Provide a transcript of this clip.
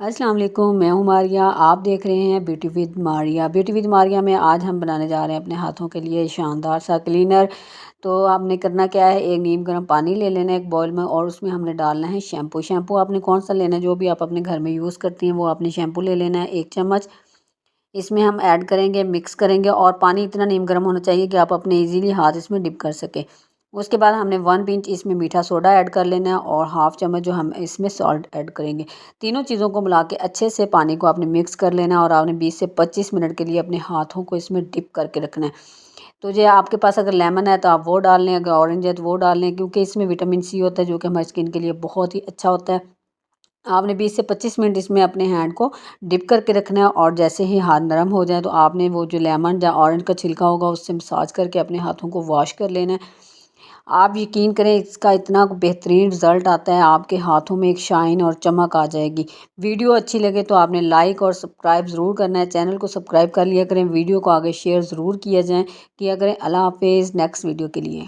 अस्सलाम वालेकुम, मैं हूँ मारिया। आप देख रहे हैं beauty with Maria. Beauty with Maria में आज हम बनाने जा रहे हैं अपने हाथों के लिए शानदार सा क्लीनर। तो आपने करना क्या है, एक नीम गर्म पानी ले लेना है एक बॉईल में, और उसमें हमने डालना है शैम्पू। शैम्पू आपने कौन सा लेना है, जो भी आप अपने घर में यूज़ करती हैं वो आपने शैम्पू ले लेना है 1 चम्मच। इसमें हम ऐड करेंगे, मिक्स करेंगे, और पानी इतना नीम गर्म होना चाहिए कि आप अपने ईज़िली हाथ इसमें डिप कर सकें। उसके बाद हमने 1 पिंच इसमें मीठा सोडा ऐड कर लेना है, और हाफ़ चम्मच जो हम इसमें सॉल्ट ऐड करेंगे। तीनों चीज़ों को मिला के अच्छे से पानी को आपने मिक्स कर लेना है, और आपने 20 से 25 मिनट के लिए अपने हाथों को इसमें डिप करके रखना है। तो ये आपके पास अगर लेमन है तो आप वो डाल लें, अगर ऑरेंज है तो वो डाल लें, क्योंकि इसमें विटामिन सी होता है जो कि हमारी स्किन के लिए बहुत ही अच्छा होता है। आपने 20 से 25 मिनट इसमें अपने हैंड को डिप करके रखना है, और जैसे ही हाथ नरम हो जाए तो आपने वो जो लेमन या ऑरेंज का छिलका होगा उससे मसाज करके अपने हाथों को वॉश कर लेना है। आप यकीन करें, इसका इतना बेहतरीन रिज़ल्ट आता है, आपके हाथों में एक शाइन और चमक आ जाएगी। वीडियो अच्छी लगे तो आपने लाइक और सब्सक्राइब ज़रूर करना है, चैनल को सब्सक्राइब कर लिया करें, वीडियो को आगे शेयर ज़रूर किया करें। अल्लाह हाफ़िज़, नेक्स्ट वीडियो के लिए।